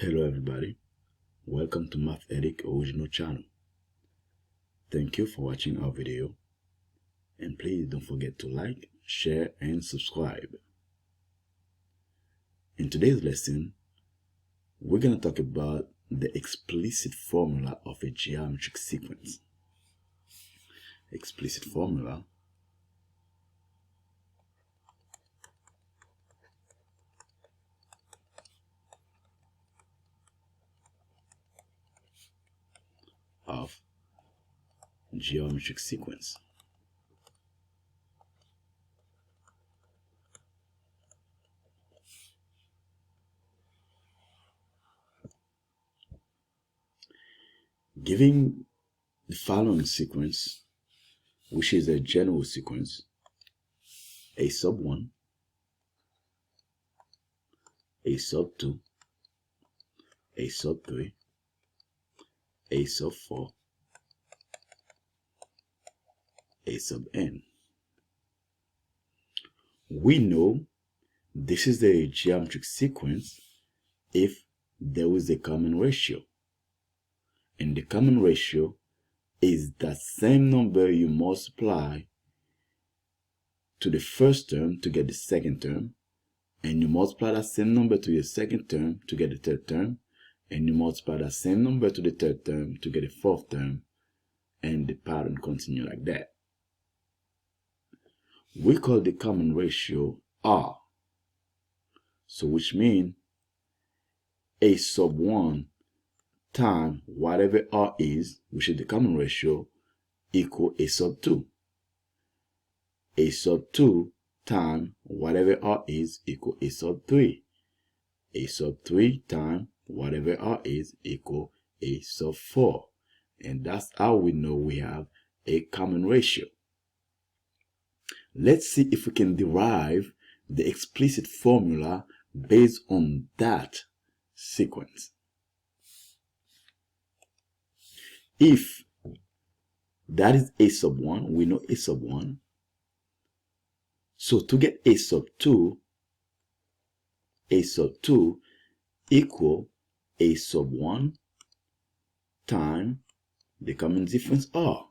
Hello everybody, welcome to Mathethics original channel. Thank you for watching our video, and please don't forget to like, share and subscribe. In today's lesson, we're going to talk about the explicit formula of a geometric sequence. Explicit formula of geometric sequence. Giving the following sequence, which is a general sequence, a sub 1, a sub 2, a sub 3, a sub 4, a sub n. We know this is a geometric sequence if there is a common ratio. And the common ratio is that same number you multiply to the first term to get the second term, and you multiply that same number to your second term to get the third term, and you multiply that same number to the third term to get the fourth term, and the pattern continues like that. We call the common ratio R. So which means a sub 1 times whatever R is, which is the common ratio, equal a sub 2. A sub 2 times whatever R is equal a sub 3. A sub 3 times whatever R is equal a sub 4. And that's how we know we have a common ratio. Let's see if we can derive the explicit formula based on that sequence. If that is a sub 1, we know a sub 1. So to get a sub 2 equal a sub 1 times the common difference R.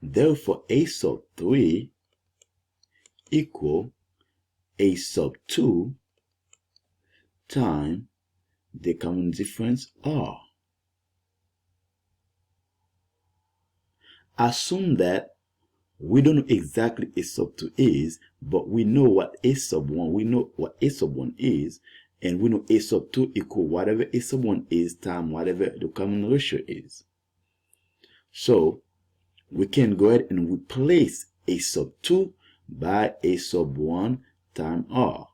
Therefore, a sub 3 equal a sub 2 times the common difference R. Assume that we don't know exactly a sub 2 is, but we know what a sub 1, we know what a sub 1 is, and we know a sub 2 equal whatever a sub 1 is times whatever the common ratio is. So we can go ahead and replace a sub 2 by a sub 1 times R.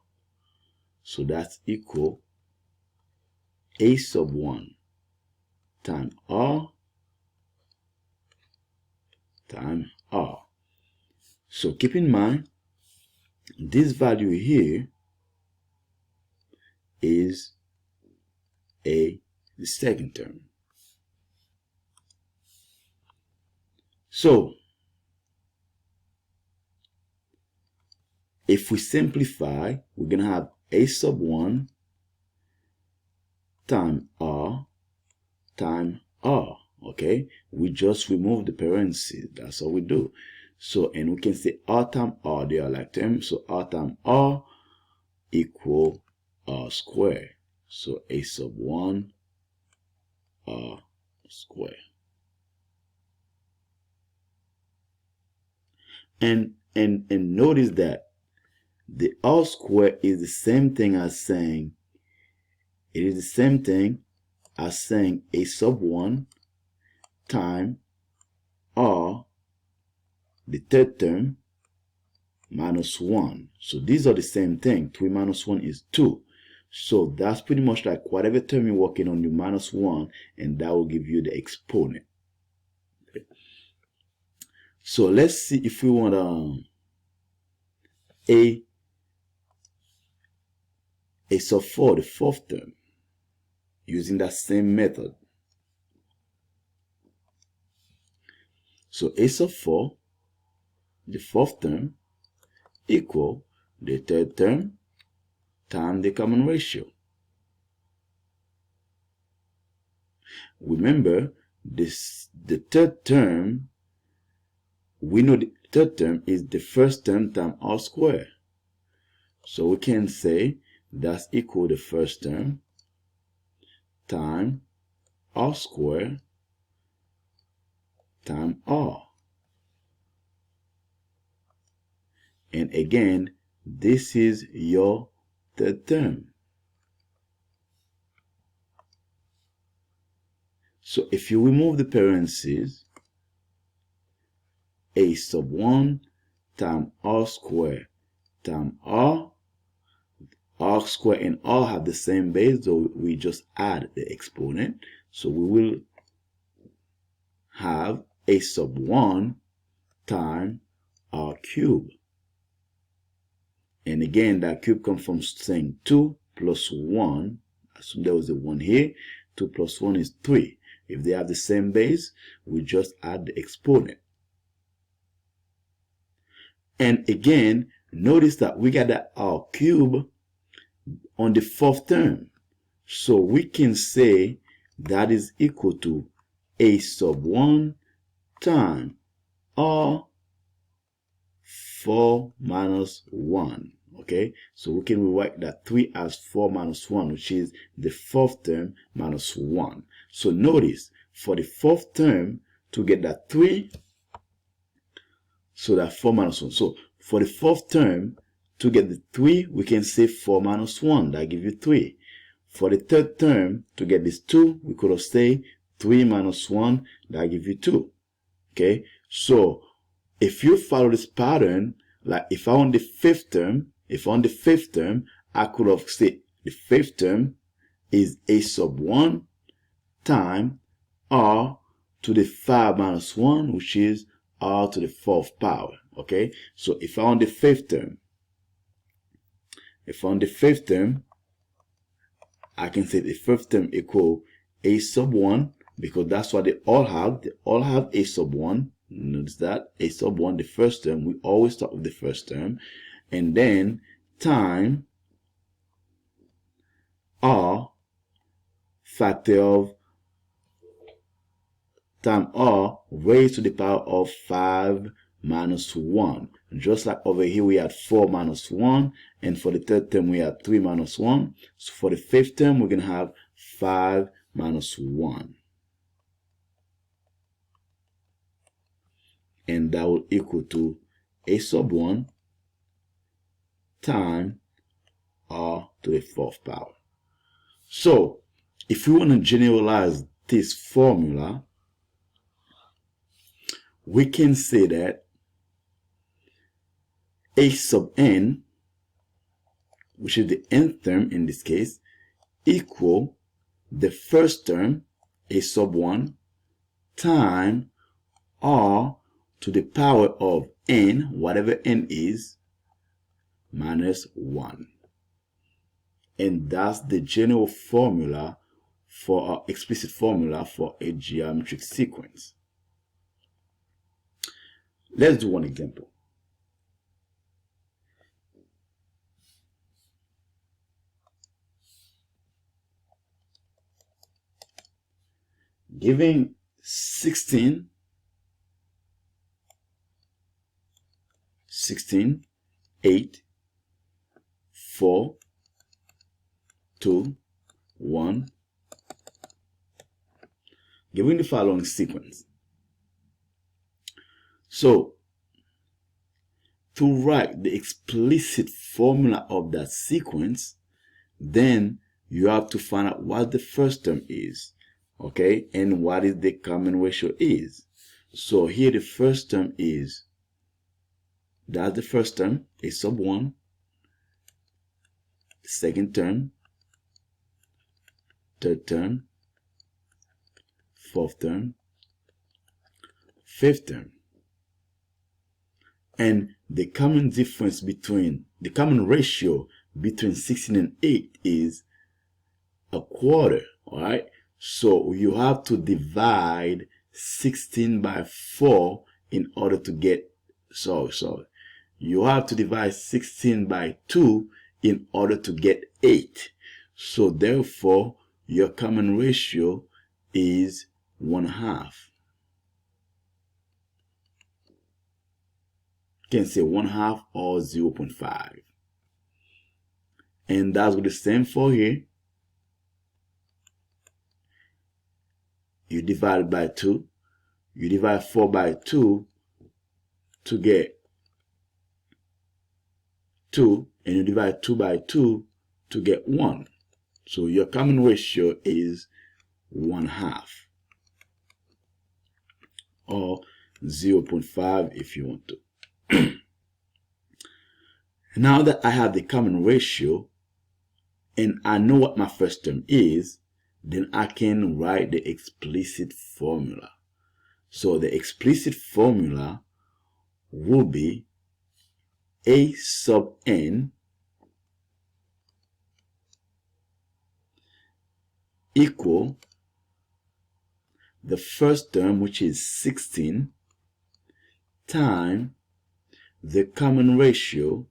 So that's equal a sub 1 times R times R. So keep in mind, this value here is the second term. So if we simplify, we're going to have a sub 1 times R times R. Okay, we just remove the parentheses. That's all we do. So, and we can say R times R, they are like terms. So R times R equal R squared. So a sub 1 R squared. And notice that the R squared is the same thing as saying, it is the same thing as saying a sub 1 times R, the third term, minus 1. So these are the same thing. 3 minus 1 is 2. So that's pretty much like whatever term you're working on, you minus 1, and that will give you the exponent. Okay. So let's see if we want a sub 4, the fourth term, using that same method. So a sub 4, the fourth term, equal the third term times the common ratio. Remember, the third term, we know the third term is the first term times r squared. So we can say that's equal to the first term times r squared times r. And again, this is your third term. So if you remove the parentheses, a sub 1 times r squared times r squared and r have the same base, so we just add the exponent. So we will have a sub 1 times r cubed. And again, that cube comes from saying 2 plus 1. Assume there was a 1 here. 2 plus 1 is 3. If they have the same base, we just add the exponent. And again, notice that we got that r cubed on the fourth term. So we can say that is equal to a sub 1 times r 4 minus 1. Okay, so we can rewrite that 3 as 4 minus 1, which is the fourth term minus 1. So notice, for the fourth term, to get that 3, so that 4 minus 1. So for the fourth term, to get the 3, we can say 4 minus 1. That gives you 3. For the third term, to get this 2, we could have said 3 minus 1. That gives you 2. Okay, so if you follow this pattern, like if I want the fifth term, I could have said the fifth term is a sub 1 times r to the 5 minus 1, which is r to the 4th power. Okay, so if I want the fifth term, I can say the fifth term equal a sub 1, because that's what they all have. They all have a sub 1. Notice that a sub 1, the first term, we always start with the first term, and then time r factor of time r raised to the power of 5 minus 1. Just like over here we had 4 minus 1, and for the third term we had 3 minus 1. So for the fifth term we're going to have 5 minus 1. And that will equal to a sub 1 times r to the 4th power. So if we want to generalize this formula, we can say that a sub n, which is the nth term in this case, equal the first term, a sub 1, times r to the power of n, whatever n is, minus 1. And that's the general formula for our explicit formula for a geometric sequence. Let's do one example. Giving 16, 8, 4, 2, 1, giving the following sequence. So, to write the explicit formula of that sequence, then you have to find out what the first term is, okay, and what is the common ratio is. So here the first term is, that's the first term, a sub 1, second term, third term, fourth term, fifth term. And the common difference between, the common ratio between 16 and 8 is a quarter, all right? So you have to divide 16 by 4 in order to get, you have to divide 16 by 2 in order to get 8. So therefore, your common ratio is 1/2. You can say 1/2 or 0.5. And that's what the same for here. You divide by 2. You divide 4 by 2 to get 2. And you divide 2 by 2 to get 1. So your common ratio is 1/2. Or 0.5 if you want to. Now that I have the common ratio and I know what my first term is, then I can write the explicit formula. So the explicit formula will be A sub n equal the first term, which is 16, times the common ratio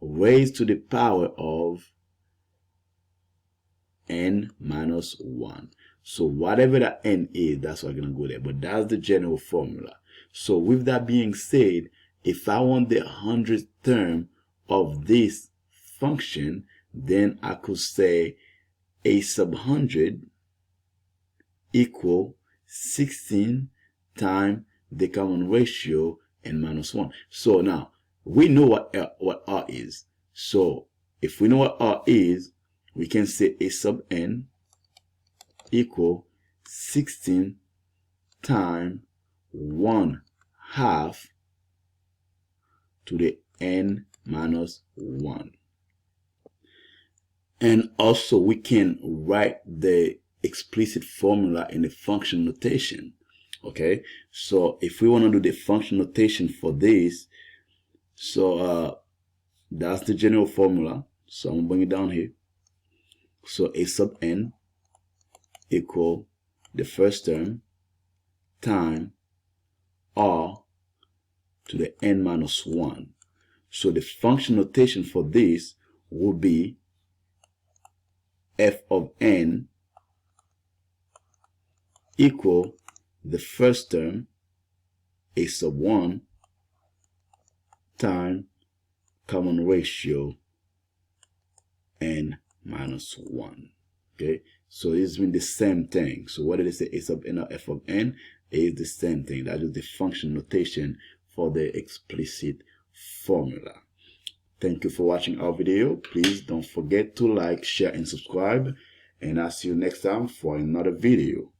raised to the power of n minus 1. So whatever that n is, that's what I'm going to go there. But that's the general formula. So with that being said, if I want the 100th term of this function, then I could say A sub 100 equal 16 times the common ratio n minus 1. So now we know what R is. So if we know what R is, we can say A sub n equal 16 times 1/2 to the n minus 1. And also we can write the explicit formula in the function notation. Okay, so if we want to do the function notation for this, so that's the general formula. So I'm going to bring it down here. So A sub n equal the first term times R to the n minus 1. So the function notation for this will be f of n equal the first term A sub 1 times common ratio n minus 1. Okay, so it's been the same thing. So what did they say? A sub n or f of n is the same thing. That is the function notation for the explicit formula. Thank you for watching our video. Please don't forget to like, share, and subscribe. And I'll see you next time for another video.